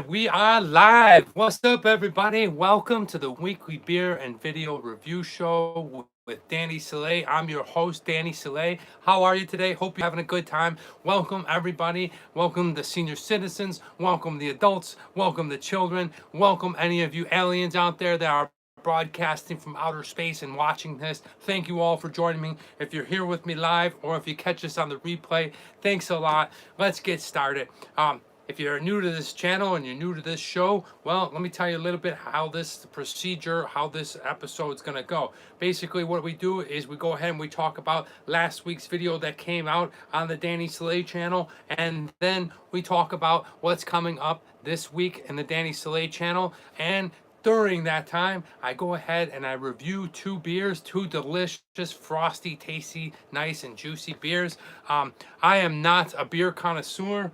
We are live. What's up, everybody? Welcome to the weekly beer and video review show with Danny Salay. I'm your host, Danny Salay. How are you today? Hope you're having a good time. Welcome, everybody. Welcome the senior citizens. Welcome the adults. Welcome the children. Welcome any of you aliens out there that are broadcasting from outer space and watching this. Thank you all for joining me. If you're here with me live or if you catch this on the replay, thanks a lot. Let's get started. If you're new to this channel and you're new to this show, well, let me tell you a little bit how this procedure, how this episode is going to go. Basically, what we do is we go ahead and we talk about last week's video that came out on the Danny Salay channel, and then we talk about what's coming up this week in the Danny Salay channel. And during that time, I go ahead and I review two beers, two delicious, frosty, tasty, nice, and juicy beers. I am not a beer connoisseur.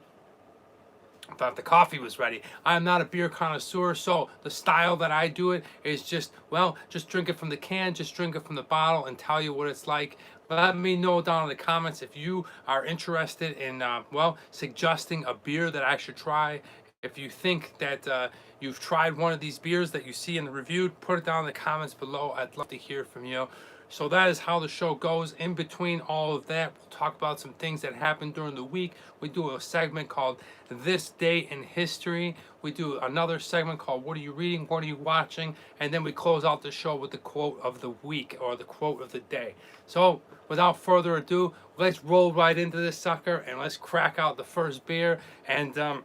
I thought the coffee was ready. I'm not a beer connoisseur, so the style that I do it is just, well, just drink it from the can, just drink it from the bottle and tell you what it's like. Let me know down in the comments if you are interested in, well, suggesting a beer that I should try. If you think that you've tried one of these beers that you see in the review, put it down in the comments below. I'd love to hear from you. So that is how the show goes. In between all of that, we'll talk about some things that happened during the week. We do a segment called This Day in History. We do another segment called What Are You Reading? What Are You Watching? And then we close out the show with the quote of the week or the quote of the day. So without further ado, let's roll right into this sucker and let's crack out the first beer. And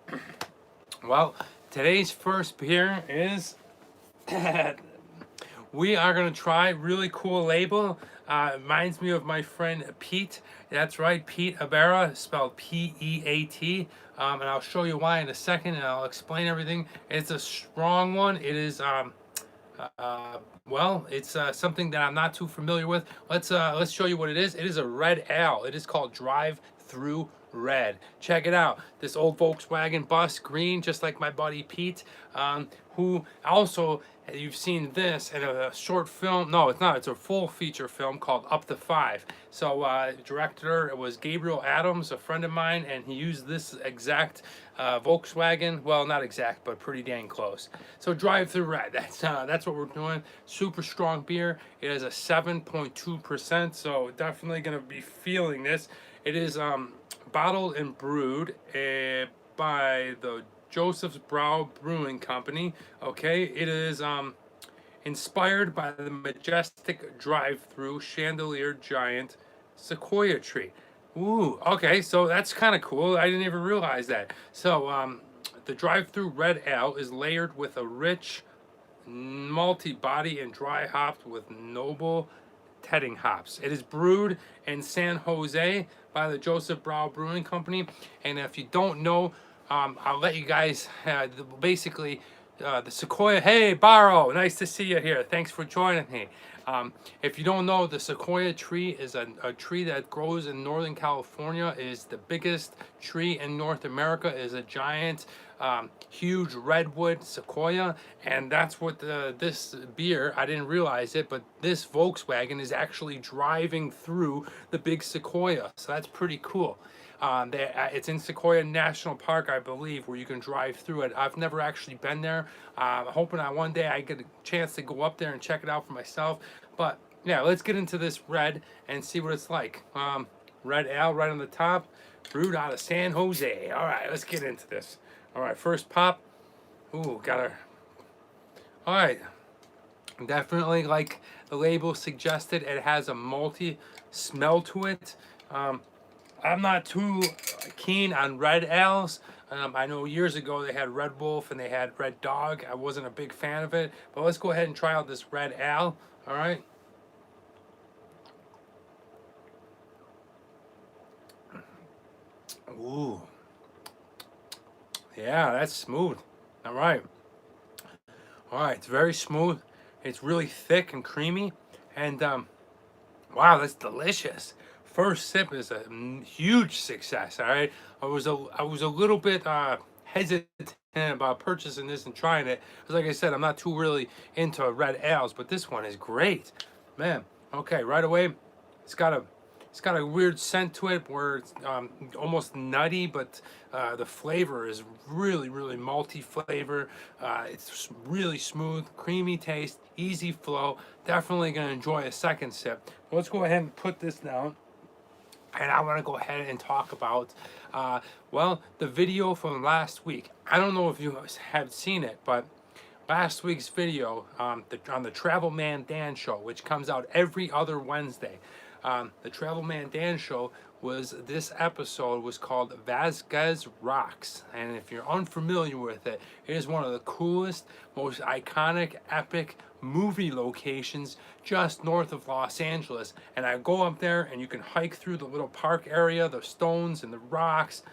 well, today's first beer is we are going to try really cool label. Reminds me of my friend Pete. That's right, Pete Ibarra, spelled P-E-A-T. And I'll show you why in a second, and I'll explain everything. It's a strong one. It is, well, it's something that I'm not too familiar with. Let's show you what it is. It is a red ale. It is called Thru Red. Check it out. This old Volkswagen bus, green, just like my buddy Pete, who also, you've seen this in a short film. No, it's not. It's a full feature film called Up to Five. So director, it was Gabriel Adams, a friend of mine, and he used this exact Volkswagen. Well, not exact, but pretty dang close. So Thru Red. That's what we're doing. Super strong beer. It is a 7.2%. So definitely gonna be feeling this. It is bottled and brewed by the Joseph's Brow Brewing Company. Okay, it is inspired by the majestic drive-through chandelier giant sequoia tree. Ooh, okay, so that's kind of cool. I didn't even realize that. So the drive-through red ale is layered with a rich malty body and dry hopped with noble Tedding hops. It is brewed in San Jose by the Joseph Brow Brewing Company. And if you don't know, I'll let you guys basically the Sequoia. Hey, Barrow, nice to see you here. Thanks for joining me. If you don't know, the Sequoia tree is a tree that grows in Northern California. It is the biggest tree in North America. It is a giant, huge redwood sequoia, and that's what this beer, I didn't realize it, but this Volkswagen is actually driving through the big sequoia. So that's pretty cool. It's in Sequoia National Park, I believe, where you can drive through it. I've never actually been there. I'm hoping that one day I get a chance to go up there and check it out for myself. But yeah, let's get into this red and see what it's like. Red ale right on the top, brewed out of San Jose. All right, let's get into this. All right, first pop. Ooh, all right. Definitely, like the label suggested, it has a malty smell to it. I'm not too keen on red ales. I know years ago they had Red Wolf and they had Red Dog. I wasn't a big fan of it. But let's go ahead and try out this red ale. All right. Ooh. Yeah, that's smooth. All right. All right, it's very smooth. It's really thick and creamy. And wow, that's delicious. First sip is a huge success. All right, I was a little bit hesitant about purchasing this and trying it, because like I said, I'm not too really into red ales, but this one is great, man. Okay, right away, it's got a It's got a weird scent to it where it's almost nutty, but the flavor is really, really malty flavor. It's really smooth, creamy taste, easy flow. Definitely gonna enjoy a second sip. Let's go ahead and put this down. And I want to go ahead and talk about, well, the video from last week. I don't know if you have seen it, but last week's video on the Travel Man Dan show, which comes out every other Wednesday. The Travel Man Dan show this episode was called Vasquez Rocks. And if you're unfamiliar with it, it is one of the coolest, most iconic, epic movie locations just north of Los Angeles. And I go up there and you can hike through the little park area, the stones and the rocks.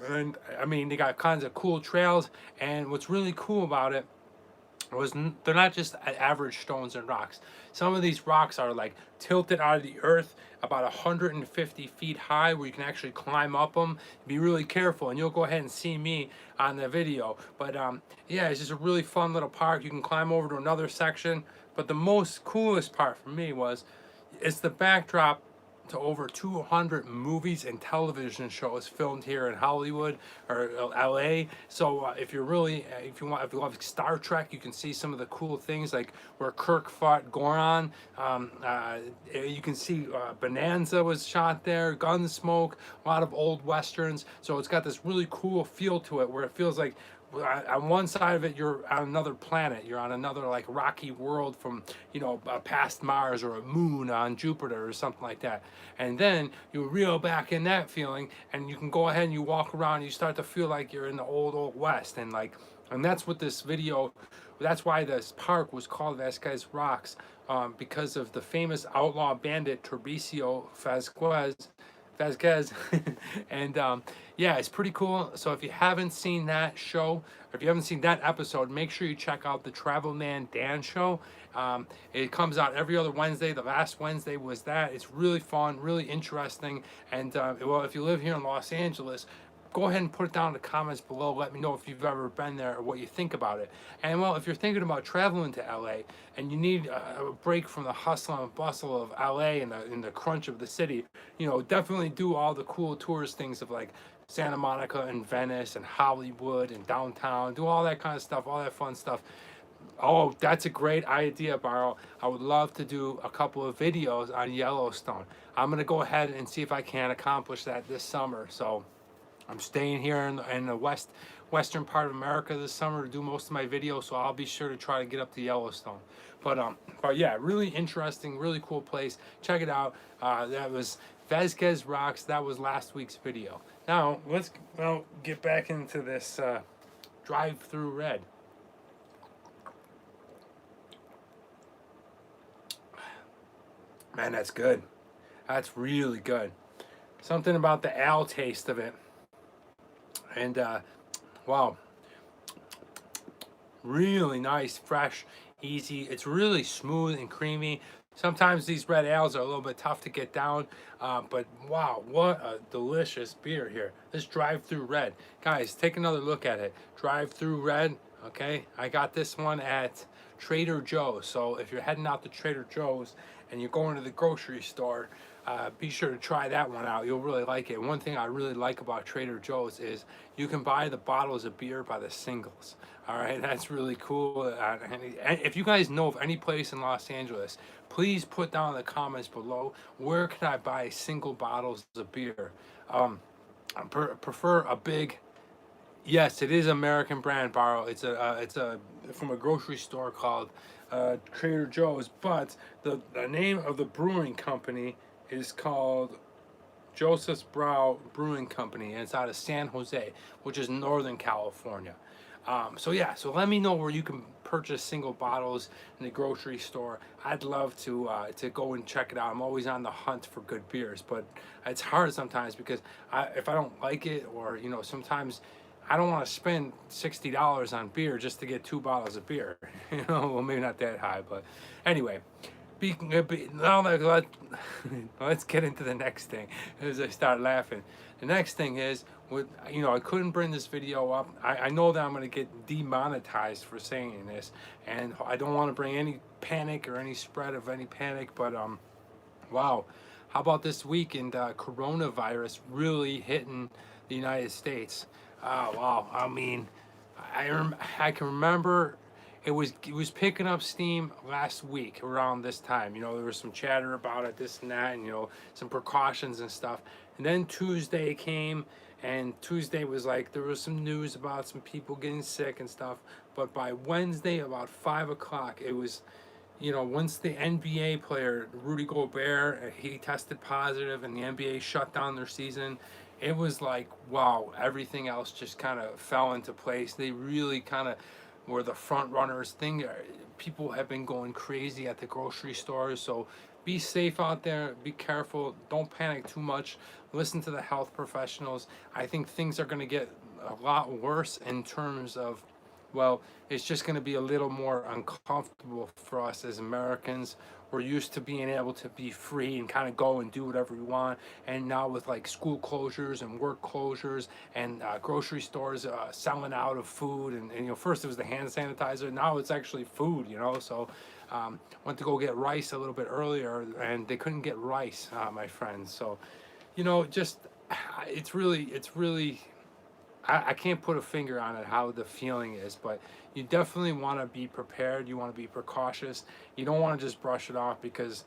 And I mean, they got kinds of cool trails. And what's really cool about it they're not just average stones and rocks. Some of these rocks are like tilted out of the earth about 150 feet high, where you can actually climb up them. Be really careful, and you'll go ahead and see me on the video. But yeah, it's just a really fun little park. You can climb over to another section. But the most coolest part for me was it's the backdrop to over 200 movies and television shows filmed here in Hollywood or LA. So if you love Star Trek, you can see some of the cool things like where Kirk fought Goron. You can see Bonanza was shot there, Gunsmoke, a lot of old westerns. So it's got this really cool feel to it where it feels like on one side of it you're on another planet, you're on another like rocky world from past Mars or a moon on Jupiter or something like that, and then you reel back in that feeling and you can go ahead and you walk around and you start to feel like you're in the old west. And that's what this video, that's why this park was called Vasquez Rocks, because of the famous outlaw bandit Turbicio Vasquez. And yeah, it's pretty cool. So if you haven't seen that show, or if you haven't seen that episode, make sure you check out the Travel Man Dan show. It comes out every other Wednesday. The last Wednesday was that. It's really fun, really interesting. And well, if you live here in Los Angeles, go ahead and put it down in the comments below. Let me know if you've ever been there or what you think about it. And well, if you're thinking about traveling to LA and you need a break from the hustle and bustle of LA and the crunch of the city, definitely do all the cool tourist things of like Santa Monica and Venice and Hollywood and downtown. Do all that kind of stuff, all that fun stuff. Oh, that's a great idea, Barrow. I would love to do a couple of videos on Yellowstone. I'm going to go ahead and see if I can accomplish that this summer. So I'm staying here in the western part of America this summer to do most of my videos, so I'll be sure to try to get up to Yellowstone. But yeah, really interesting, really cool place. Check it out. That was Vasquez Rocks. That was last week's video. Now let's get back into this Thru Red. Man, that's good. That's really good. Something about the ale taste of it. And wow, really nice, fresh, easy. It's really smooth and creamy. Sometimes these red ales are a little bit tough to get down, but wow, what a delicious beer here. This Thru Red. Guys, take another look at it. Thru Red, okay? I got this one at Trader Joe's. So if you're heading out to Trader Joe's and you're going to the grocery store, be sure to try that one out. You'll really like it. One thing I really like about Trader Joe's is you can buy the bottles of beer by the singles. All right, that's really cool. And if you guys know of any place in Los Angeles, please put down in the comments below, where can I buy single bottles of beer? I prefer a big, yes, it is American brand, Barrow. It's a from a grocery store called Trader Joe's, but the name of the brewing company is called Joseph's Brewing Company, and it's out of San Jose, which is Northern California. So yeah, so let me know where you can purchase single bottles in the grocery store. I'd love to go and check it out. I'm always on the hunt for good beers, but it's hard sometimes because if I don't like it, or sometimes I don't want to spend $60 on beer just to get 2 bottles of beer. Well, maybe not that high, but anyway. Now let's get into the next thing as I start laughing. The next thing is, I couldn't bring this video up. I know that I'm going to get demonetized for saying this, and I don't want to bring any panic or any spread of any panic, but wow, How about this weekend, coronavirus really hitting the United States? Oh wow! I mean, I can remember it was picking up steam last week around this time. You know, there was some chatter about it, this and that, and some precautions and stuff. And then Tuesday came, and Tuesday was like there was some news about some people getting sick and stuff. But by Wednesday, about 5 o'clock, it was, once the NBA player Rudy Gobert, he tested positive and the NBA shut down their season, it was like, wow, everything else just kind of fell into place. They really kind of were the front runners. People have been going crazy at the grocery stores, so be safe out there, be careful, don't panic too much, listen to the health professionals. I think things are going to get a lot worse in terms of, well, it's just going to be a little more uncomfortable for us as Americans. We're used to being able to be free and kind of go and do whatever we want. And now with like school closures and work closures and grocery stores selling out of food, and first it was the hand sanitizer, now it's actually food. So went to go get rice a little bit earlier, and they couldn't get rice, my friends. So just it's really I can't put a finger on it how the feeling is, but you definitely want to be prepared. You want to be precautious. You don't want to just brush it off, because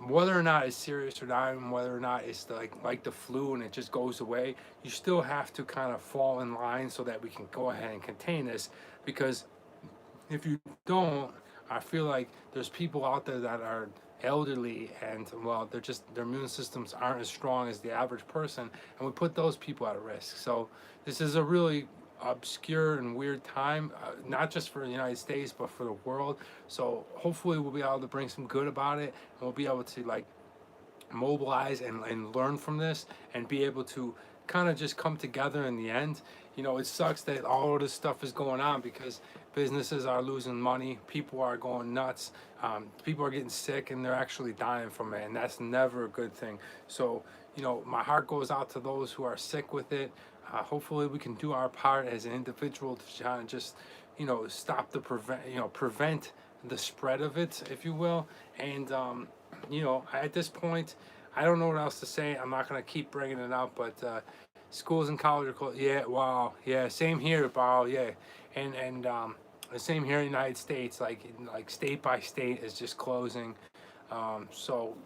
whether or not it's serious or not, and whether or not it's like the flu and it just goes away, you still have to kind of fall in line so that we can go ahead and contain this. Because if you don't, I feel like there's people out there that are elderly, and well, their immune systems aren't as strong as the average person, and we put those people at risk. So this is a really obscure and weird time, not just for the United States but for the world. So hopefully we'll be able to bring some good about it, and we'll be able to mobilize and learn from this, and be able to kind of just come together in the end. It sucks that all of this stuff is going on, because businesses are losing money, people are going nuts, people are getting sick, and they're actually dying from it, and that's never a good thing. So my heart goes out to those who are sick with it. Hopefully we can do our part as an individual to try and just stop prevent the spread of it, if you will. And at this point, I don't know what else to say. I'm not going to keep bringing it up, but schools and college are closed. Yeah, wow. Yeah, same here, wow. Yeah. And the same here in the United States, like state by state is just closing. So,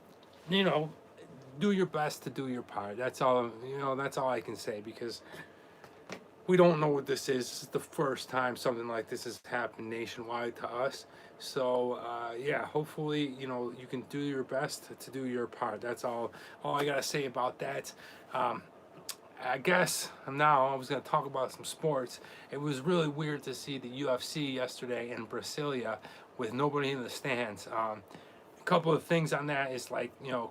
do your best to do your part. That's all, that's all I can say, because we don't know what this is. This is the first time something like this has happened nationwide to us. So yeah, hopefully you can do your best to do your part. That's all I gotta say about that. I guess now I was gonna talk about some sports. It was really weird to see the UFC yesterday in Brasilia with nobody in the stands. A couple of things on that is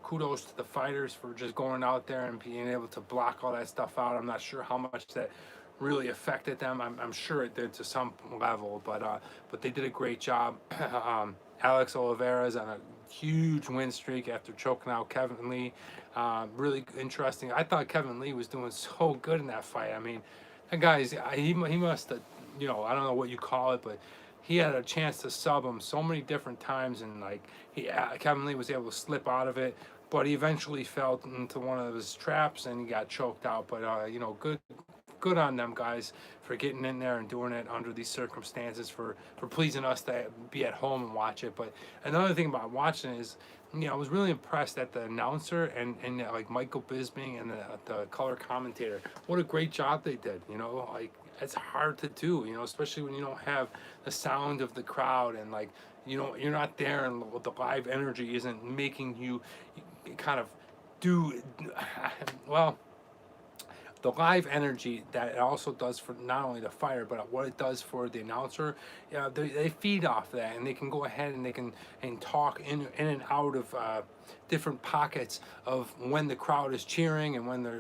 kudos to the fighters for just going out there and being able to block all that stuff out. I'm not sure how much that really affected them. I'm sure it did to some level, but they did a great job. Alex Oliveira's on a huge win streak after choking out Kevin Lee. Really interesting. I thought Kevin Lee was doing so good in that fight. I mean, that guy's he must have, I don't know what you call it, but he had a chance to sub him so many different times, and Kevin Lee was able to slip out of it, but he eventually fell into one of his traps and he got choked out. But good on them guys for getting in there and doing it under these circumstances, for pleasing us to be at home and watch it. But another thing about watching is, I was really impressed at the announcer and Michael Bisping and the color commentator. What a great job they did. It's hard to do, especially when you don't have the sound of the crowd, and you're not there, and the live energy isn't making you kind of do well. The live energy that it also does for not only the fighter, but what it does for the announcer, they feed off that, and they can go ahead and they can talk in and out of different pockets of when the crowd is cheering and when they're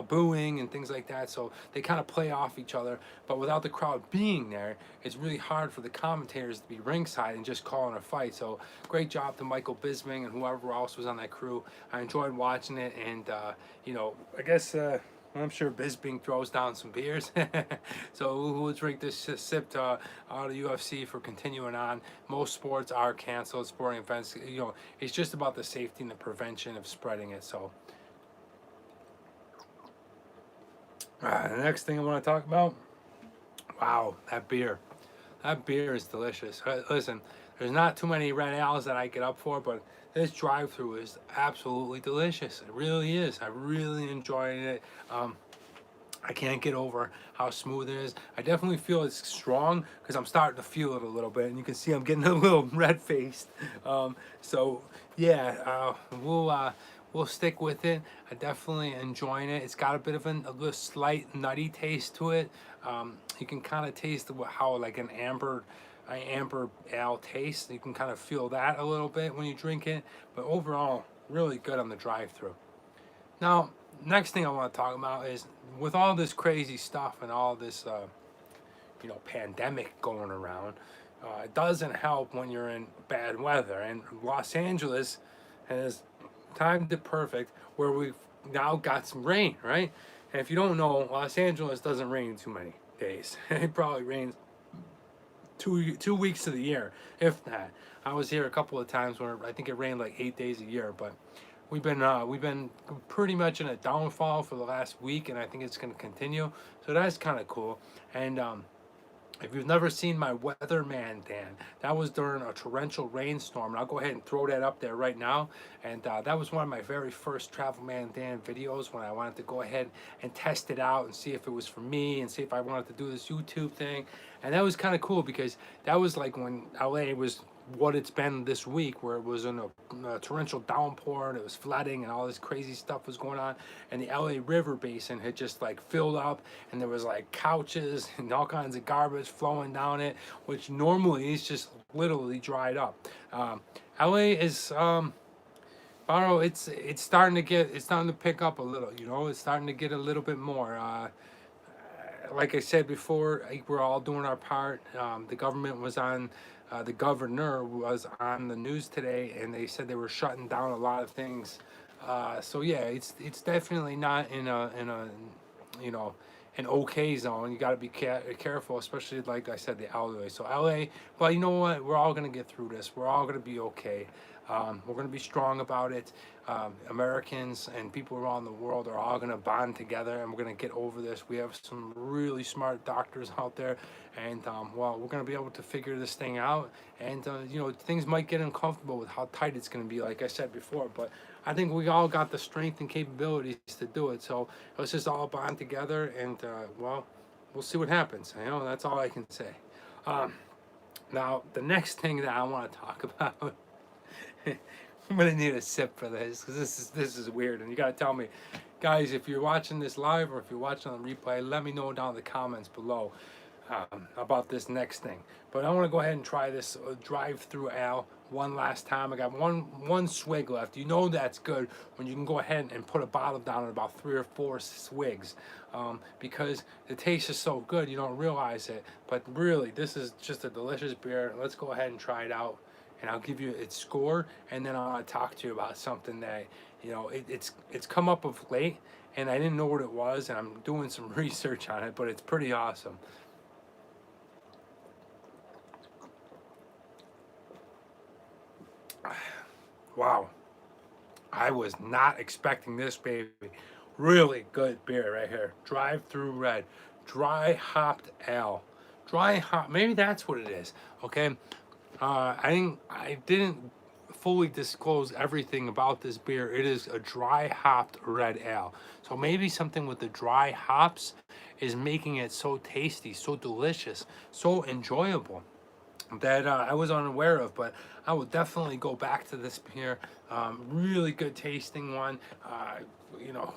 booing and things like that. So they kind of play off each other, but without the crowd being there, it's really hard for the commentators to be ringside and just calling a fight. So great job to Michael Bisping and whoever else was on that crew. I enjoyed watching it, and I guess I'm sure Bisping throws down some beers. So we'll drink this sip out of UFC for continuing on. Most sports are canceled, sporting events. You know, it's just about the safety and the prevention of spreading it. So the next thing I want to talk about, wow, that beer. That beer is delicious. Listen, there's not too many red ales that I get up for, but this drive-through is absolutely delicious. It really is. I really enjoyed it. I can't get over how smooth it is. I definitely feel it's strong because I'm starting to feel it a little bit, and you can see I'm getting a little red-faced. So yeah, we'll stick with it. I definitely enjoying it. It's got a bit of a little slight nutty taste to it. You can kind of taste how like an amber ale tastes. You can kind of feel that a little bit when you drink it. But overall, really good on the drive-through. Now, next thing I want to talk about is with all this crazy stuff and all this, pandemic going around, it doesn't help when you're in bad weather. And Los Angeles has timed it perfect where we've now got some rain, right? And if you don't know, Los Angeles doesn't rain too many days. It probably rains two weeks of the year, if that. I was here a couple of times where I think it rained like 8 days a year, but we've been pretty much in a downfall for the last week, and I think it's going to continue. So that's kind of cool. And if you've never seen my weatherman Dan, that was during a torrential rainstorm, and I'll go ahead and throw that up there right now. And that was one of my very first Travelman Dan videos when I wanted to go ahead and test it out and see if it was for me and see if I wanted to do this YouTube thing. And that was kind of cool because that was like when LA was what it's been this week, where it was in a torrential downpour and it was flooding and all this crazy stuff was going on, and the LA River basin had just like filled up, and there was like couches and all kinds of garbage flowing down it, which normally is just literally dried up. LA is Barrow, it's starting to pick up a little, it's starting to get a little bit more. Like I said before, we're all doing our part. The government was on, the governor was on the news today, and they said they were shutting down a lot of things. So yeah, it's definitely not in a an okay zone. You got to be careful, especially like I said, the elderly. So LA, but you know what? We're all gonna get through this. We're all gonna be okay. We're gonna be strong about it. Americans and people around the world are all gonna bond together, and we're gonna get over this. We have some really smart doctors out there, and we're gonna be able to figure this thing out. And things might get uncomfortable with how tight it's gonna be, like I said before, but I think we all got the strength and capabilities to do it. So let's just all bond together, and we'll see what happens. That's all I can say. Now, the next thing that I want to talk about, I'm gonna need a sip for this because this is weird, and you gotta tell me, guys, if you're watching this live or if you're watching on the replay, let me know down in the comments below about this next thing. But I want to go ahead and try this drive-through ale one last time. I got one swig left. That's good when you can go ahead and put a bottle down in about 3 or 4 swigs, because the taste is so good you don't realize it. But really, this is just a delicious beer. Let's go ahead and try it out, and I'll give you its score, and then I want to talk to you about something that it's come up of late, and I didn't know what it was, and I'm doing some research on it, but it's pretty awesome. Wow, I was not expecting this, baby. Really good beer right here. Thru Red, dry hopped ale. Dry hop, maybe that's what it is. Okay, I didn't fully disclose everything about this beer. It is a dry hopped red ale. So maybe something with the dry hops is making it so tasty, so delicious, so enjoyable that I was unaware of. But I will definitely go back to this beer. Really good tasting one.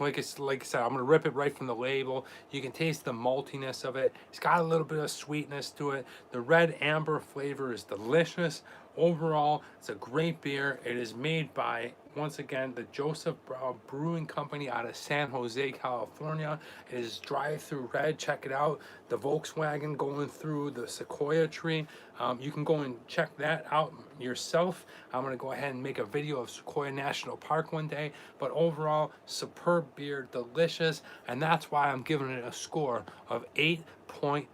Like I said, I'm gonna rip it right from the label. You can taste the maltiness of it. It's got a little bit of sweetness to it. The red amber flavor is delicious. Overall, it's a great beer. It is made by, once again, the Joseph Brewing Company out of San Jose, California. It is Thru Red. Check it out. The Volkswagen going through the sequoia tree. You can go and check that out yourself. I'm going to go ahead and make a video of Sequoia National Park one day. But overall, superb beer, delicious, and that's why I'm giving it a score of 8.5.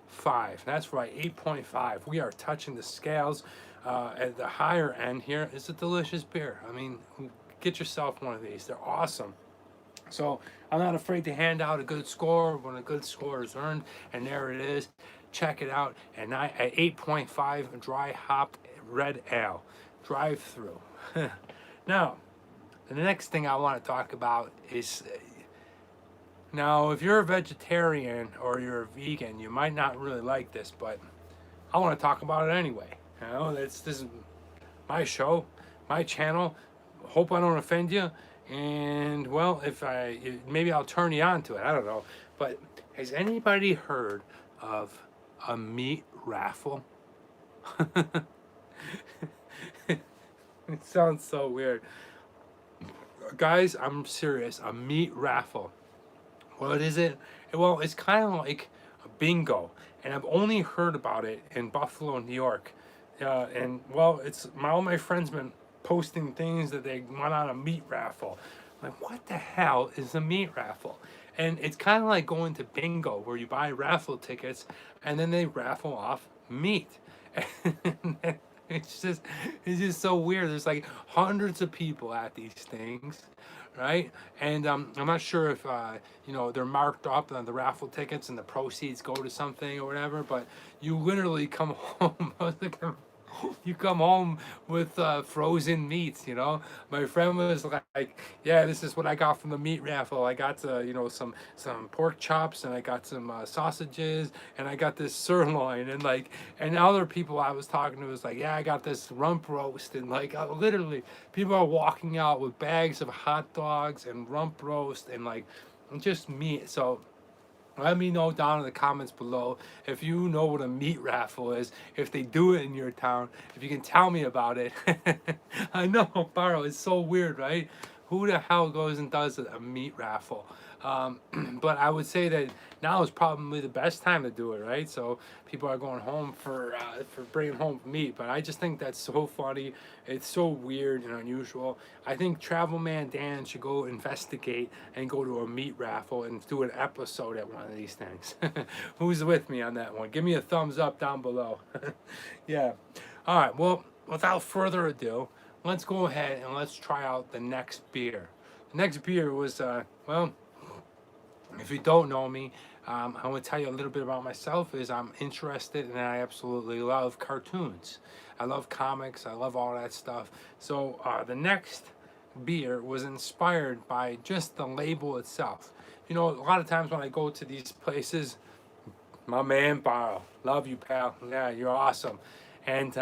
That's right, 8.5. We are touching the scales. At the higher end here is a delicious beer. I mean, get yourself one of these. They're awesome. So I'm not afraid to hand out a good score when a good score is earned, and there it is. Check it out. And at 8.5 dry hopped red ale, drive through. Now, the next thing I want to talk about is, now if you're a vegetarian or you're a vegan, you might not really like this, but I want to talk about it anyway. You know, this is my show, my channel. Hope I don't offend you. And well, maybe I'll turn you on to it. I don't know. But has anybody heard of a meat raffle? It sounds so weird. Guys, I'm serious. A meat raffle. What is it? Well, it's kind of like a bingo. And I've only heard about it in Buffalo, New York. And well, all my friends been posting things that they went on a meat raffle. I'm like, what the hell is a meat raffle? And it's kind of like going to bingo, where you buy raffle tickets and then they raffle off meat. And it's just so weird. There's like hundreds of people at these things, right? And I'm not sure if they're marked up on the raffle tickets and the proceeds go to something or whatever, but you literally come home. You come home with frozen meats, you know. My friend was like, yeah, this is what I got from the meat raffle. I got some pork chops, and I got some sausages, and I got this sirloin, and other people I was talking to was like, yeah, I got this rump roast, and literally people are walking out with bags of hot dogs and rump roast and just meat. So let me know down in the comments below if you know what a meat raffle is, if they do it in your town, if you can tell me about it. I know, Barrow, it's so weird, right? Who the hell goes and does a meat raffle? But I would say that now is probably the best time to do it, right? So people are going home for bringing home meat. But I just think that's so funny. It's so weird and unusual. I think Travel Man Dan should go investigate and go to a meat raffle and do an episode at one of these things. Who's with me on that one? Give me a thumbs up down below. Yeah. All right. Well, without further ado, let's go ahead and let's try out the next beer. The next beer was, if you don't know me, I'm going to tell you a little bit about myself. I'm interested and I absolutely love cartoons. I love comics. I love all that stuff. So the next beer was inspired by just the label itself. You know, a lot of times when I go to these places, my man Barrow, love you, pal. Yeah, you're awesome. And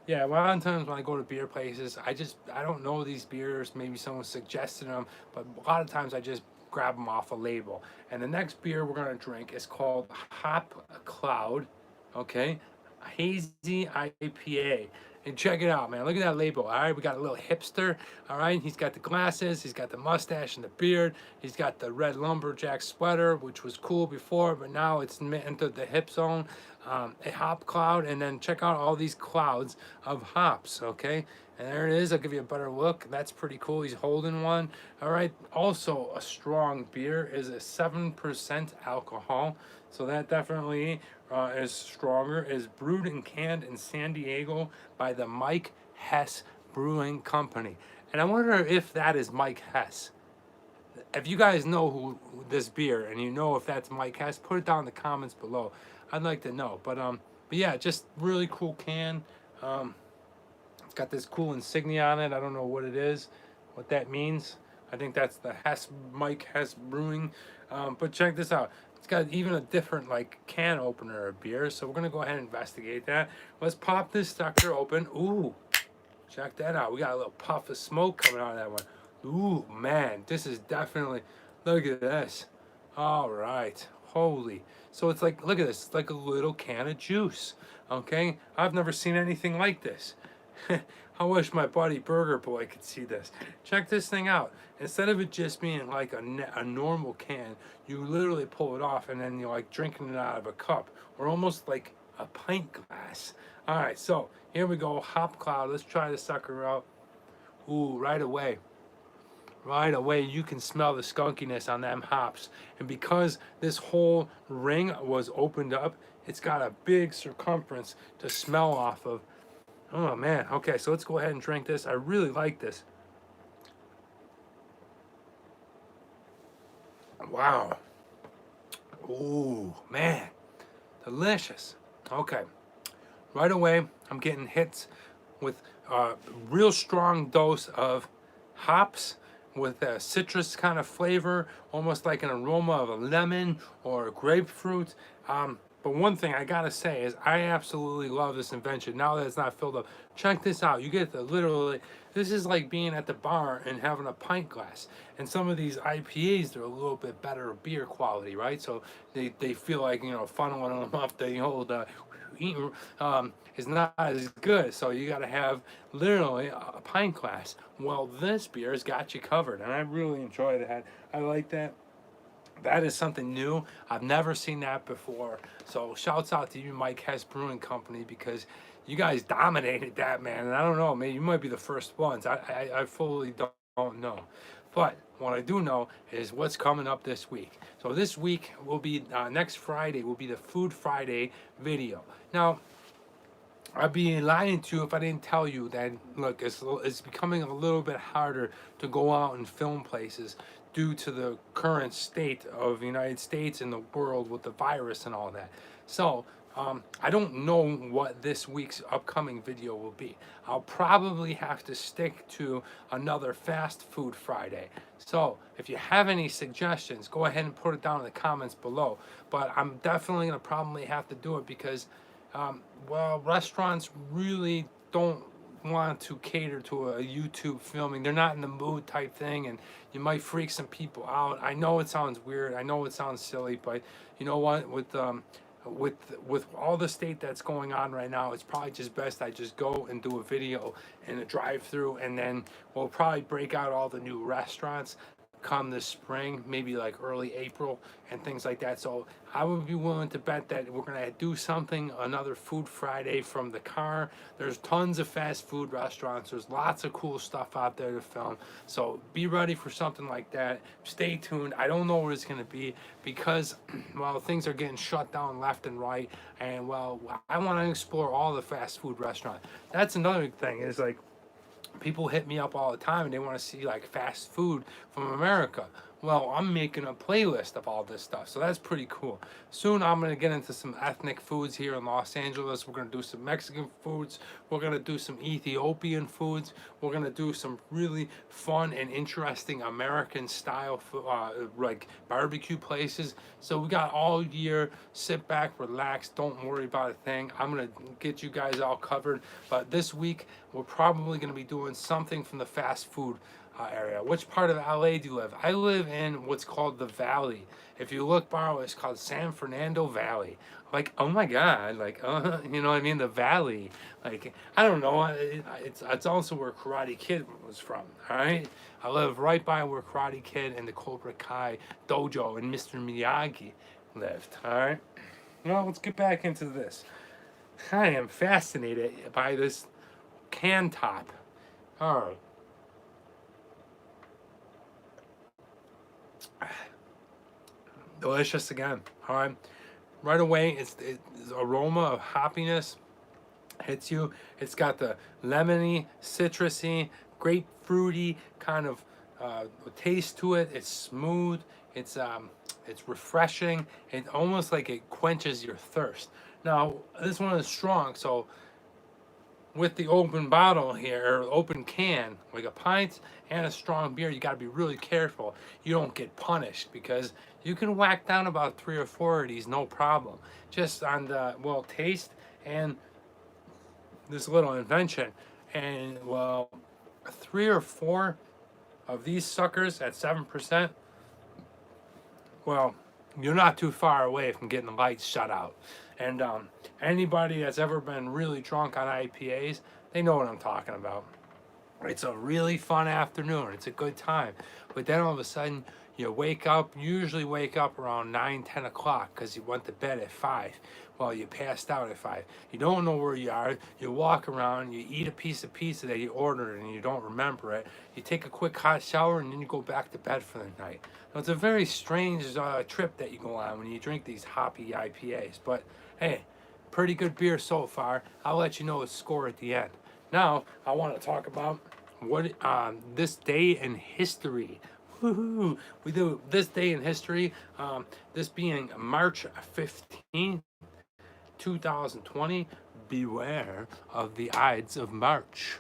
yeah, a lot of times when I go to beer places, I don't know these beers. Maybe someone suggested them, but a lot of times I just grab them off a label. And the next beer we're gonna drink is called Hopf Cloud, okay? A hazy IPA. And check it out, man. Look at that label. All right, we got a little hipster. All right, he's got the glasses, he's got the mustache and the beard. He's got the red lumberjack sweater, which was cool before, but now it's entered the hip zone. A hop cloud, and then check out all these clouds of hops, okay? And there it is. I'll give you a better look. That's pretty cool. He's holding one. All right. Also, a strong beer is a 7% alcohol, so that definitely is stronger. Is brewed and canned in San Diego by the Mike Hess Brewing Company. And I wonder if that is Mike Hess. If you guys know who this beer, and you know if that's Mike Hess, put it down in the comments below. I'd like to know. But yeah, just really cool can. It's got this cool insignia on it. I don't know what it is, what that means. I think that's the Mike Hess Brewing. But check this out. It's got even a different can opener of beer. So we're gonna go ahead and investigate that. Let's pop this sucker open. Ooh, check that out. We got a little puff of smoke coming out of that one. Ooh, man, this is definitely, look at this. All right, holy. So it's look at this, it's like a little can of juice, okay? I've never seen anything like this. I wish my buddy Burger Boy could see this. Check this thing out. Instead of it just being like a normal can, you literally pull it off and then you're drinking it out of a cup, or almost like a pint glass. All right, so here we go, Hop Cloud. Let's try this sucker out. Ooh, right away. right away you can smell the skunkiness on them hops. And because this whole ring was opened up, it's got a big circumference to smell off of. Oh man, okay, so let's go ahead and drink this. I really like this. Wow. Ooh, man, delicious. Okay, right away I'm getting hits with a real strong dose of hops with a citrus kind of flavor, almost like an aroma of a lemon or a grapefruit. But one thing I gotta say is I absolutely love this invention. Now that it's not filled up, check this out. You get the literally, this is like being at the bar and having a pint glass. And some of these IPAs, they're a little bit better beer quality, right? So they feel like, you know, funneling them up the old is not as good. So you got to have literally a pint glass. Well, this beer has got you covered, and I really enjoy that. I like that. That is something new. I've never seen that before. So shouts out to you, Mike Hess Brewing Company, because you guys dominated that, man. And I don't know, man, you might be the first ones. I fully don't know. But what I do know is what's coming up this week. So this week will be, next Friday will be the Food Friday video. Now, I'd be lying to you if I didn't tell you that, look, it's becoming a little bit harder to go out and film places due to the current state of the United States and the world with the virus and all that. So, I don't know what this week's upcoming video will be. I'll probably have to stick to another Fast Food Friday. So, if you have any suggestions, go ahead and put it down in the comments below. But I'm definitely going to probably have to do it because well, restaurants really don't want to cater to a YouTube filming. They're not in the mood type thing, and you might freak some people out. I know it sounds weird. I know it sounds silly, but you know what? With all the state that's going on right now, it's probably just best I just go and do a video in a drive-through, and then we'll probably break out all the new restaurants come this spring, maybe like early April and things like that. So I would be willing to bet that we're gonna do something, another Food Friday from the car. There's tons of fast food restaurants. There's lots of cool stuff out there to film. So be ready for something like that. Stay tuned. I don't know where it's gonna be because, well, things are getting shut down left and right. And well, I wanna explore all the fast food restaurants. That's another thing is like, people hit me up all the time and they want to see like fast food from America. Well, I'm making a playlist of all this stuff, so that's pretty cool. Soon I'm gonna get into some ethnic foods here in Los Angeles. We're gonna do some Mexican foods. We're gonna do some Ethiopian foods. We're gonna do some really fun and interesting American style like barbecue places. So we got all year. Sit back, relax, don't worry about a thing. I'm gonna get you guys all covered. But this week we're probably gonna be doing something from the fast food area. Which part of LA do you live? I live in what's called the Valley. If you look, Borrow, it's called San Fernando Valley. Like, oh my God, like, you know what I mean? The Valley. Like, I don't know. It's also where Karate Kid was from, all right? I live right by where Karate Kid and the Cobra Kai dojo and Mr. Miyagi lived, all right? Well, let's get back into this. I am fascinated by this can top. All right. Delicious again. All right, right away it's aroma of hoppiness hits you. It's got the lemony, citrusy, grapefruity kind of taste to it. It's smooth. It's refreshing. It almost like it quenches your thirst. Now this one is strong, so with the open bottle here, or open can, like a pint and a strong beer, you got to be really careful you don't get punished, because you can whack down about 3 or 4 of these, no problem. Just on the, well, taste and this little invention. And, well, 3 or 4 of these suckers at 7%, well, you're not too far away from getting the lights shut out. And anybody that's ever been really drunk on IPAs, they know what I'm talking about. It's a really fun afternoon. It's a good time. But then all of a sudden, You wake up, usually wake up around 9, 10 o'clock because you went to bed at 5. Well, you passed out at 5. You don't know where you are. You walk around, you eat a piece of pizza that you ordered and you don't remember it. You take a quick hot shower and then you go back to bed for the night. Now, it's a very strange trip that you go on when you drink these hoppy IPAs. But hey, pretty good beer so far. I'll let you know the score at the end. Now, I want to talk about what this day in history. Woohoo! We do this day in history. This being March 15th, 2020. Beware of the Ides of March.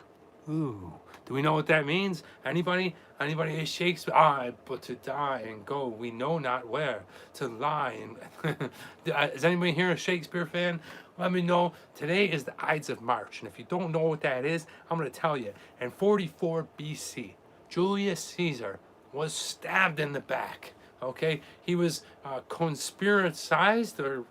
Ooh. Do we know what that means? Anybody? Anybody is Shakespeare? I but to die and go, we know not where. To lie and is anybody here a Shakespeare fan? Let me know. Today is the Ides of March, and if you don't know what that is, I'm going to tell you. In 44 BC, Julius Caesar was stabbed in the back. Okay, he was conspiracized, or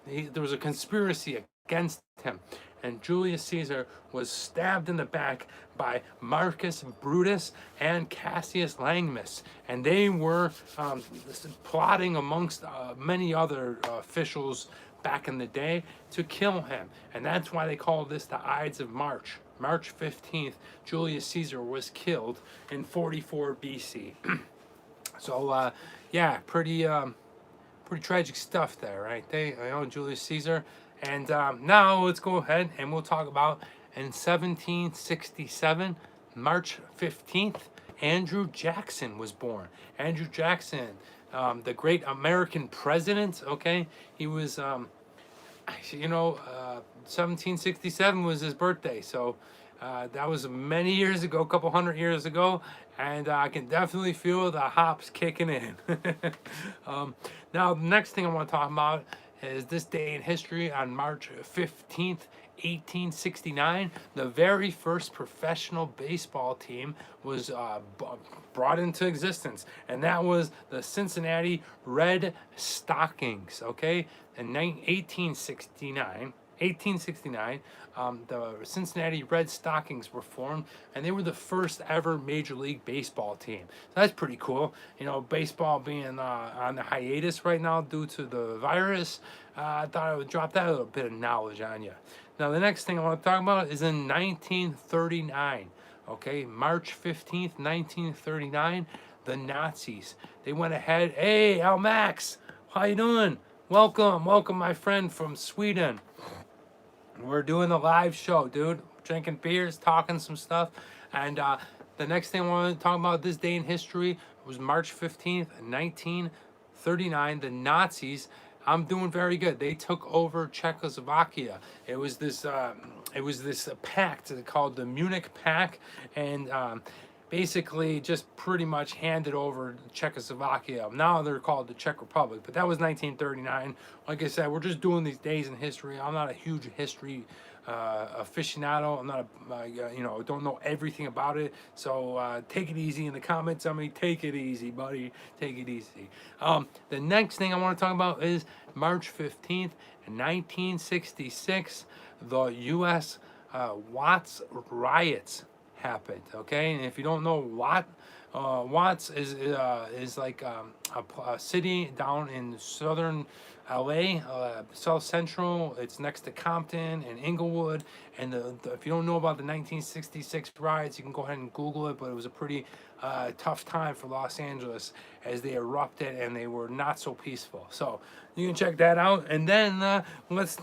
there was a conspiracy against him, and Julius Caesar was stabbed in the back by Marcus Brutus and Cassius Langmus, and they were plotting amongst many other officials back in the day to kill him, and that's why they call this the Ides of March. March 15th, Julius Caesar was killed in 44 BC. So, yeah, pretty tragic stuff there, right? I know Julius Caesar. And now let's go ahead and we'll talk about in 1767, March 15th, Andrew Jackson was born. Andrew Jackson, the great American president, okay? He was, 1767 was his birthday. So that was many years ago, a couple hundred years ago. And I can definitely feel the hops kicking in. Now, the next thing I want to talk about is this day in history. On March 15th, 1869, the very first professional baseball team was brought into existence, and that was the Cincinnati Red Stockings. Okay, in 1869, the Cincinnati Red Stockings were formed, and they were the first ever Major League Baseball team. So that's pretty cool. You know, baseball being on the hiatus right now due to the virus, I thought I would drop that little bit of knowledge on you. Now, the next thing I want to talk about is in 1939. Okay, March 15th, 1939, the Nazis, they went ahead. Hey, Al Max, how you doing? Welcome, my friend from Sweden. We're doing a live show, dude. Drinking beers, talking some stuff. And the next thing I want to talk about this day in history was March 15th, 1939. The Nazis, I'm doing very good. They took over Czechoslovakia. It was this pact called the Munich Pact, and basically just pretty much handed over Czechoslovakia. Now they're called the Czech Republic, but that was 1939. Like I said, we're just doing these days in history. I'm not a huge history aficionado. I'm not don't know everything about it. So take it easy in the comments. Take it easy, buddy. Take it easy. The next thing I want to talk about is March 15th, 1966, the U.S. Watts riots happened. Okay, and if you don't know Watts is like a city down in southern LA, South Central. It's next to Compton and Inglewood. And if you don't know about the 1966 riots, you can go ahead and Google it. But it was a pretty tough time for Los Angeles as they erupted, and they were not so peaceful. So you can check that out. And then let's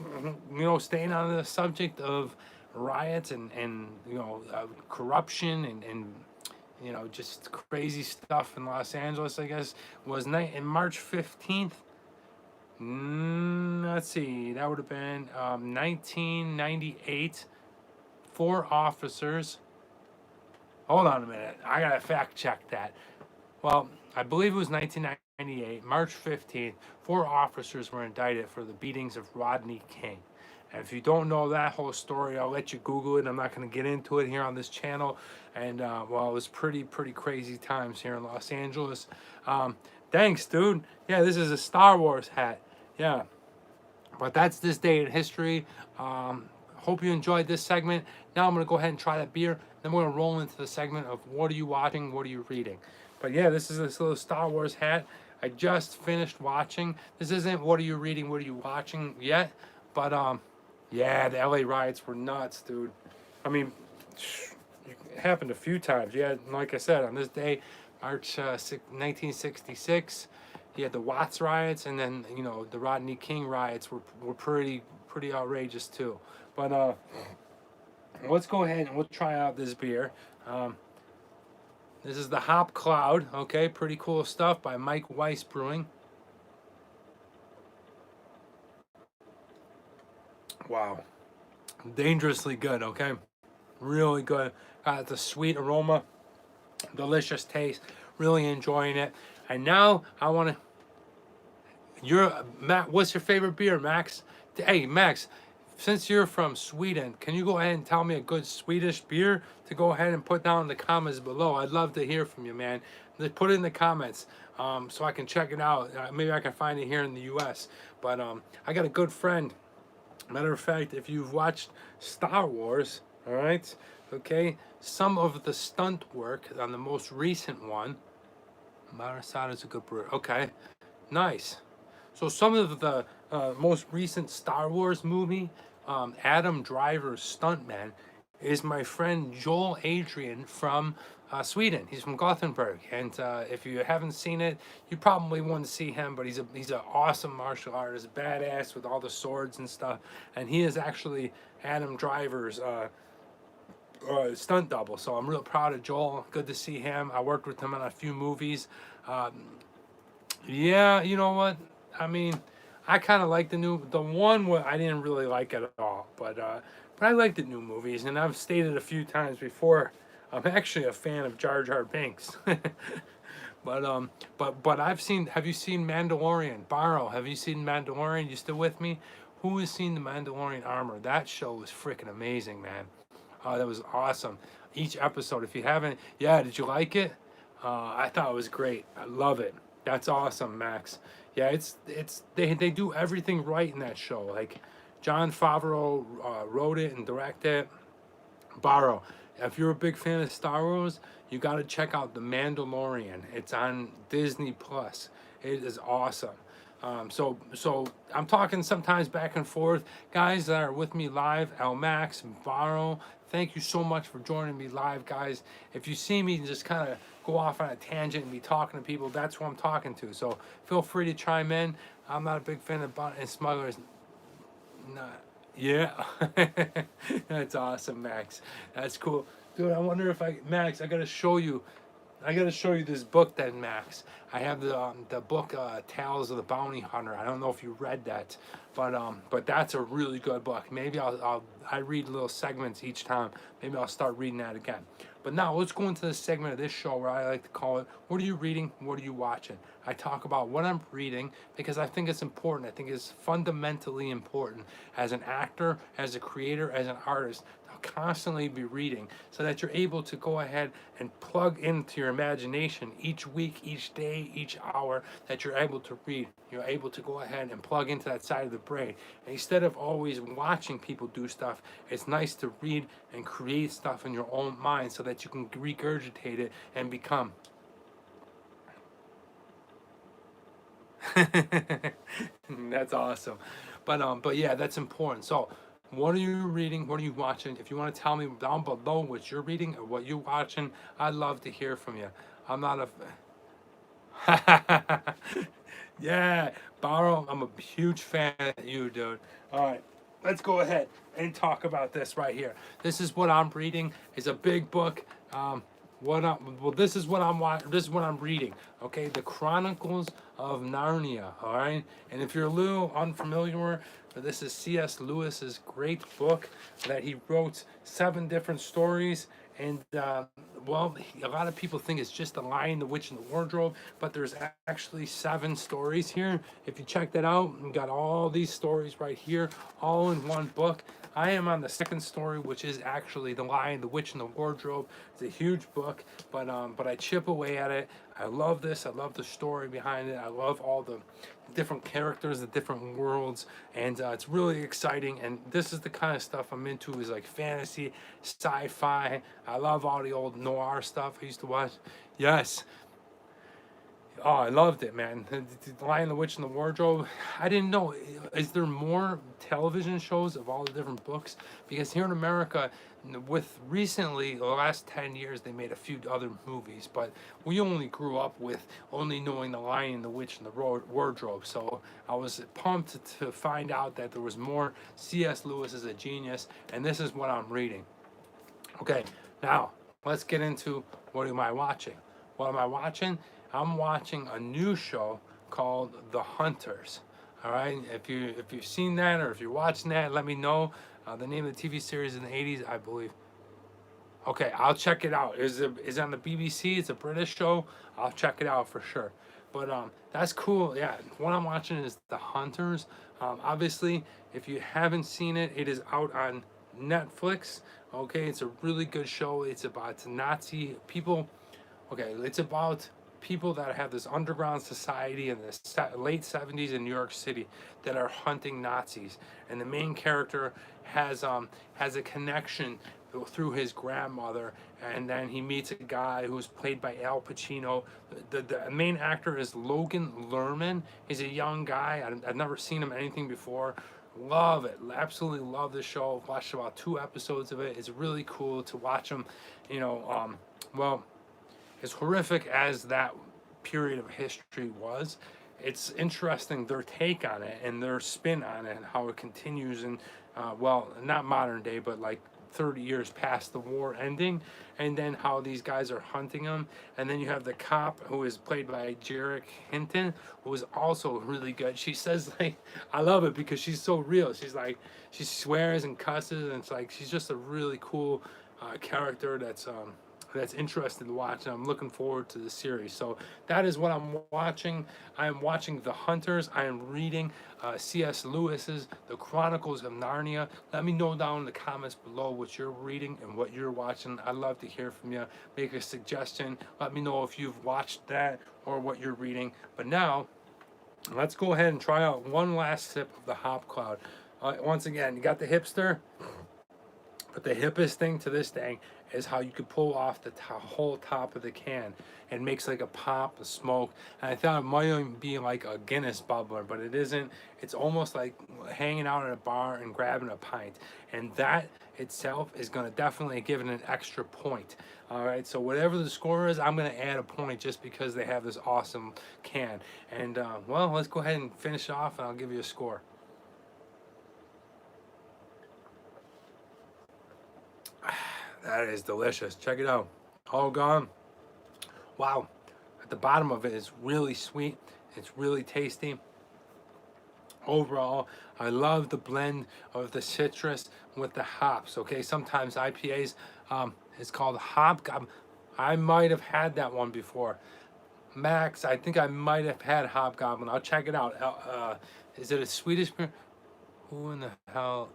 staying on the subject of riots and corruption and just crazy stuff in Los Angeles, I guess, was in March 15th. Let's see, that would have been 1998. 4 officers. Hold on a minute, I gotta fact check that. Well, I believe it was 1998, March 15th. 4 officers were indicted for the beatings of Rodney King. And if you don't know that whole story, I'll let you Google it. I'm not going to get into it here on this channel. And, it was pretty crazy times here in Los Angeles. Thanks, dude. Yeah, this is a Star Wars hat. Yeah. But that's this day in history. Hope you enjoyed this segment. Now I'm going to go ahead and try that beer. Then we're going to roll into the segment of what are you watching, what are you reading. But yeah, this is this little Star Wars hat. I just finished watching. This isn't what are you reading, what are you watching yet, but yeah, the LA riots were nuts, dude. I mean, it happened a few times. Yeah, like I said, on this day, March 1966, you had the Watts riots, and then the Rodney King riots were pretty outrageous too. But let's go ahead and we'll try out this beer. This is the Hopf Cloud. Okay, pretty cool stuff by Mike Weiss Brewing. Wow, dangerously good. Okay, really good. Got the sweet aroma, delicious taste. Really enjoying it. And now I want to. Matt. What's your favorite beer, Max? Hey, Max. Since you're from Sweden, can you go ahead and tell me a good Swedish beer to go ahead and put down in the comments below? I'd love to hear from you, man. Just put it in the comments so I can check it out. Maybe I can find it here in the U.S. But I got a good friend. Matter of fact, if you've watched Star Wars, all right, okay, some of the stunt work on the most recent one, Marasada is a good brewer. Okay, nice. So some of the most recent Star Wars movie, Adam Driver's stuntman, is my friend Joel Adrian from Sweden. He's from Gothenburg, and if you haven't seen it, you probably want to see him. But he's an awesome martial artist, badass with all the swords and stuff. And he is actually Adam Driver's stunt double. So I'm real proud of Joel. Good to see him. I worked with him on a few movies. Yeah, you know what? I mean, I kind of like the one I didn't really like it at all, but I like the new movies, and I've stated a few times before, I'm actually a fan of Jar Jar Binks. but I've seen. Have you seen Mandalorian? Barrow, have you seen Mandalorian? You still with me? Who has seen the Mandalorian armor? That show was freaking amazing, man. Oh, that was awesome. Each episode, if you haven't, yeah, did you like it? I thought it was great. I love it. That's awesome, Max. Yeah, they do everything right in that show. Like Jon Favreau wrote it and directed it. Barrow, if you're a big fan of Star Wars, you got to check out The Mandalorian. It's on Disney Plus. It is awesome. So I'm talking sometimes back and forth. Guys that are with me live, El Max, Barrow, thank you so much for joining me live, guys. If you see me just kind of go off on a tangent and be talking to people, that's who I'm talking to. So feel free to chime in. I'm not a big fan of and smugglers. Not, yeah. That's awesome, Max. That's cool. Dude, I wonder if Max, I gotta show you this book then, Max. I have the book Tales of the Bounty Hunter. I don't know if you read that, but that's a really good book. Maybe I read little segments each time. Maybe I'll start reading that again. But now let's go into the segment of this show where I like to call it, what are you reading? What are you watching? I talk about what I'm reading because I think it's important. I think it's fundamentally important as an actor, as a creator, as an artist, constantly be reading so that you're able to go ahead and plug into your imagination each week, each day, each hour that you're able to read. You're able to go ahead and plug into that side of the brain. And instead of always watching people do stuff, it's nice to read and create stuff in your own mind so that you can regurgitate it and become. That's awesome. But yeah, that's important. So what are you reading? What are you watching? If you want to tell me down below what you're reading or what you're watching, I'd love to hear from you. I'm not a... Yeah, Barrow, I'm a huge fan of you, dude. All right, let's go ahead and talk about this right here. This is what I'm reading. It's a big book. This is what I'm reading. Okay, The Chronicles of Narnia. All right, and if you're a little unfamiliar, this is C.S. Lewis's great book that he wrote 7 different stories. And a lot of people think it's just The Lion, the Witch, and the Wardrobe, but there's actually 7 stories here. If you check that out, you got all these stories right here, all in one book. I am on the 2nd story, which is actually The Lion, the Witch, and the Wardrobe. It's a huge book, but I chip away at it. I love this. I love the story behind it. I love all the different characters, the different worlds, and it's really exciting. And this is the kind of stuff I'm into, is like fantasy, sci-fi. I love all the old noir stuff I used to watch. Yes. Oh, I loved it, man. The Lion, the Witch, and the Wardrobe. I didn't know. Is there more television shows of all the different books? Because here in America, with recently the last 10 years, they made a few other movies, but we only grew up with only knowing the Lion, the Witch, and the Wardrobe. So I was pumped to find out that there was more. C.S. Lewis is a genius, and this is what I'm reading. Okay, now let's get into what am I watching? What am I watching? I'm watching a new show called The Hunters. All right, if you've seen that or if you're watching that, let me know. The name of the TV series in the '80s, I believe. Okay, I'll check it out. Is on the BBC. It's a British show. I'll check it out for sure. But that's cool. Yeah, what I'm watching is The Hunters. Obviously, if you haven't seen it, it is out on Netflix. Okay, it's a really good show. It's about Nazi people. Okay, it's about people that have this underground society in the late 70s in New York City that are hunting Nazis, and the main character has a connection through his grandmother, and then he meets a guy who's played by Al Pacino. The main actor is Logan Lerman. He's a young guy. I've never seen him anything before. Love it, absolutely love the show. Watched about 2 episodes of it. It's really cool to watch him. You know, well, as horrific as that period of history was, it's interesting their take on it and their spin on it and how it continues in, well, not modern day, but like 30 years past the war ending, and then how these guys are hunting them. And then you have the cop who is played by Jarek Hinton, who is also really good. She says, like, I love it because she's so real. She's like, she swears and cusses, and it's like she's just a really cool character that's interesting to watch, and I'm looking forward to the series. So that is what I'm watching. I am watching The Hunters. I am reading C.S. Lewis's The Chronicles of Narnia. Let me know down in the comments below what you're reading and what you're watching. I'd love to hear from you. Make a suggestion. Let me know if you've watched that or what you're reading. But now, let's go ahead and try out one last sip of the Hopf Cloud. Once again, you got the hipster. But the hippest thing to this thing is how you could pull off the whole top of the can. It makes like a pop, a smoke. And I thought it might even be like a Guinness bubbler, but it isn't. It's almost like hanging out at a bar and grabbing a pint. And that itself is going to definitely give it an extra point. All right, so whatever the score is, I'm going to add a point just because they have this awesome can. And, well, let's go ahead and finish off, and I'll give you a score. That is delicious. Check it out. All gone. Wow. At the bottom of it is really sweet. It's really tasty. Overall, I love the blend of the citrus with the hops. Okay, sometimes IPAs, it's called Hobgoblin. I might have had that one before. Max, I think I might have had Hobgoblin. I'll check it out. Is it a Swedish beer? Who in the hell?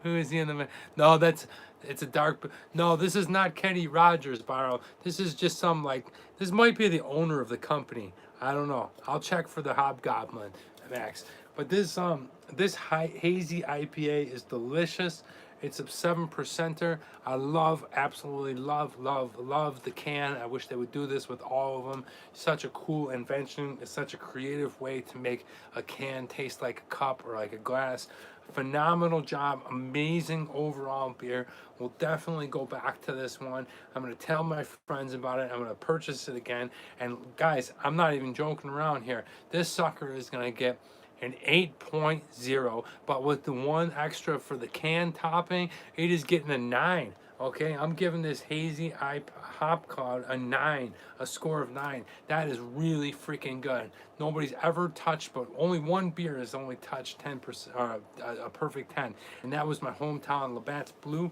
Who is he in the? No, it's a dark. No, this is not Kenny Rogers, Barrow. This is just some like. This might be the owner of the company. I don't know. I'll check for the Hobgoblin, Max. But this hazy IPA is delicious. It's a 7%er. I absolutely love the can. I wish they would do this with all of them. Such a cool invention. It's such a creative way to make a can taste like a cup or like a glass. Phenomenal job. Amazing overall beer. We'll definitely go back to this one. I'm going to tell my friends about it. I'm going to purchase it again. And guys, I'm not even joking around here. This sucker is going to get an 8.0, but with the one extra for the can topping, it is getting a 9. Okay, I'm giving this hazy Hopf Cloud a 9, a score of 9. That is really freaking good. Nobody's ever touched, but only one beer has only touched 10%, a perfect 10, and that was my hometown Labatt's Blue.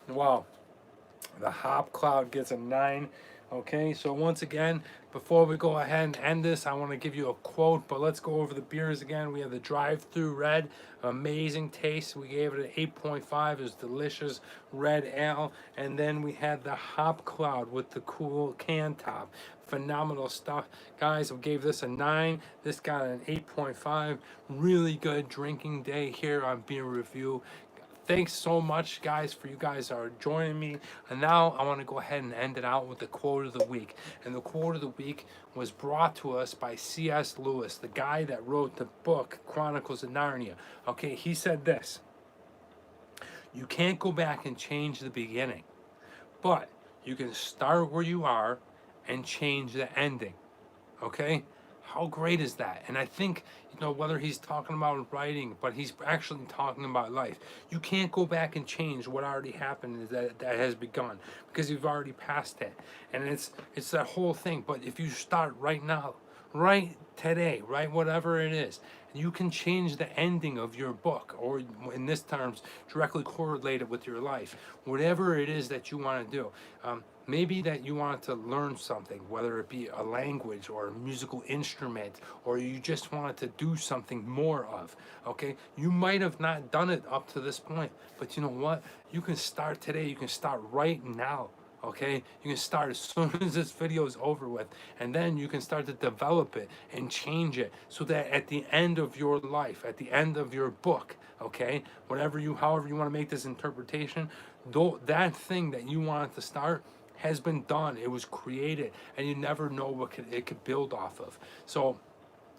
Wow, the Hopf Cloud gets a 9. Okay, so once again, before we go ahead and end this, I want to give you a quote, but let's go over the beers again. We have the Thru Red, amazing taste. We gave it an 8.5. It was delicious red ale. And then we had the Hopf Cloud with the cool can top. Phenomenal stuff. Guys, we gave this a 9. This got an 8.5. Really good drinking day here on Beer Review. thanks so much, guys, for you guys are joining me. And now I want to go ahead and end it out with the quote of the week. And the quote of the week was brought to us by C.S. Lewis, the guy that wrote the book Chronicles of Narnia. Okay, he said this: you can't go back and change the beginning, but you can start where you are and change the ending. Okay? How great is that? And I think, whether he's talking about writing, but he's actually talking about life. You can't go back and change what already happened that has begun, because you've already passed it. And it's that whole thing. But if you start right now, right today, right, whatever it is, you can change the ending of your book, or in this terms, directly correlated with your life. Whatever it is that you want to do. Maybe that you want to learn something, whether it be a language or a musical instrument, or you just wanted to do something more of, okay? You might have not done it up to this point, but you know what? You can start today. You can start right now. Okay, you can start as soon as this video is over with, and then you can start to develop it and change it so that at the end of your life, at the end of your book, okay, however you want to make this interpretation, though that thing that you wanted to start has been done, it was created, and you never know what it could build off of. So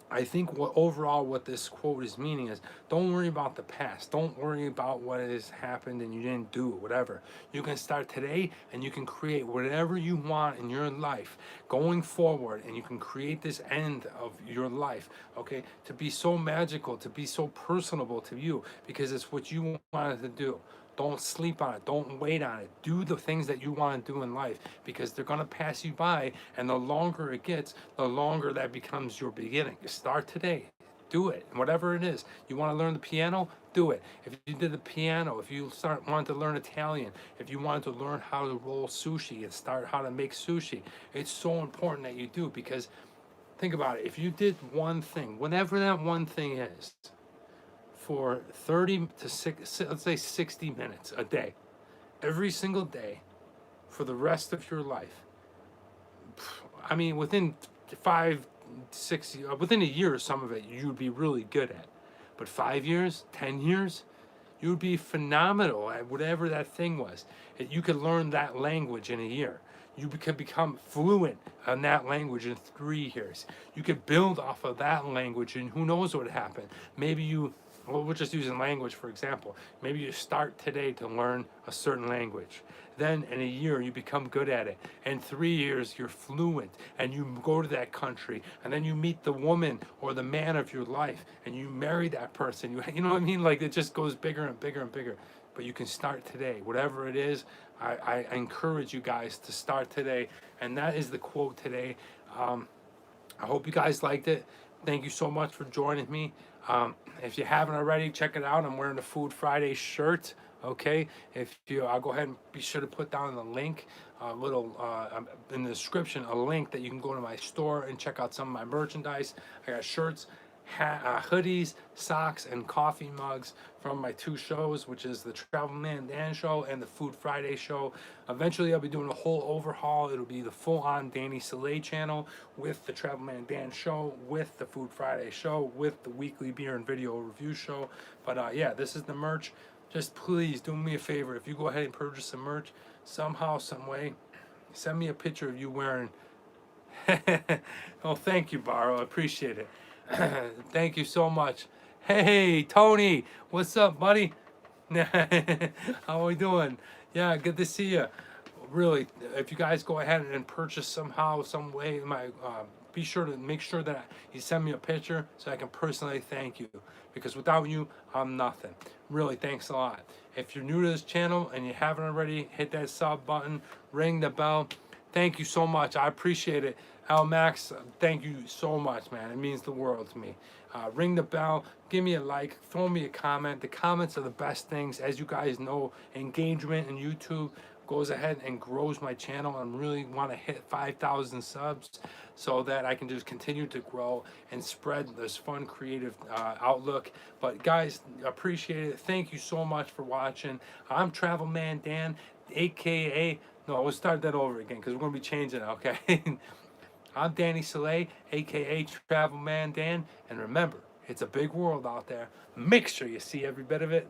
I think what this quote is meaning is, don't worry about the past. Don't worry about what has happened and you didn't do, whatever. You can start today and you can create whatever you want in your life going forward, and you can create this end of your life, okay, to be so magical, to be so personable to you, because it's what you wanted to do. Don't sleep on it. Don't wait on it. Do the things that you want to do in life, because they're going to pass you by. And the longer it gets, the longer that becomes your beginning. Start today. Do it. Whatever it is. You want to learn the piano? Do it. If you did the piano, if you wanted to learn Italian, if you wanted to learn how to roll sushi and start how to make sushi, it's so important that you do, because think about it. If you did one thing, whatever that one thing is, for 30 to 60, let's say 60 minutes a day, every single day, for the rest of your life. I mean, within 5, 6, within a year, some of it you'd be really good at. But 5 years, 10 years, you would be phenomenal at whatever that thing was. You could learn that language in a year. You could become fluent in that language in 3 years. You could build off of that language, and who knows what would happen. Maybe we're just using language for example. Maybe you start today to learn a certain language. Then in a year you become good at it. In 3 years you're fluent, and you go to that country, and then you meet the woman or the man of your life, and you marry that person. You know what I mean? Like, it just goes bigger and bigger and bigger. But you can start today. Whatever it is, I encourage you guys to start today. And that is the quote today. I hope you guys liked it. Thank you so much for joining me. If you haven't already, check it out. I'm wearing the Food Friday shirt. Okay, I'll go ahead and be sure to put down the link, in the description, a link that you can go to my store and check out some of my merchandise. I got shirts, hoodies, socks, and coffee mugs from my 2 shows, which is the Travel Man Dan show and the Food Friday show. Eventually I'll be doing a whole overhaul. It'll be the full-on Danny Salay channel with the Travel Man Dan show, with the Food Friday show, with the weekly beer and video review show. But yeah, this is the merch. Just please do me a favor. If you go ahead and purchase some merch, somehow, some way, send me a picture of you wearing. Oh, thank you, Barrow. I appreciate it. Thank you so much. Hey, Tony, what's up, buddy? How are we doing? Yeah, good to see you. Really, if you guys go ahead and purchase somehow, some way, be sure to make sure that you send me a picture so I can personally thank you, because without you, I'm nothing. Really, thanks a lot. If you're new to this channel and you haven't already, hit that sub button, ring the bell. Thank you so much. I appreciate it. Al Max, thank you so much, man. It means the world to me. Ring the bell, give me a like, throw me a comment. The comments are the best things. As you guys know, engagement in YouTube goes ahead and grows my channel. I really want to hit 5,000 subs so that I can just continue to grow and spread this fun, creative outlook. But guys, appreciate it. Thank you so much for watching. I'm Travel Man Dan, aka, no, we'll start that over again because we're going to be changing it, okay? I'm Danny Salay, aka Travel Man Dan, and remember, it's a big world out there. Make sure you see every bit of it.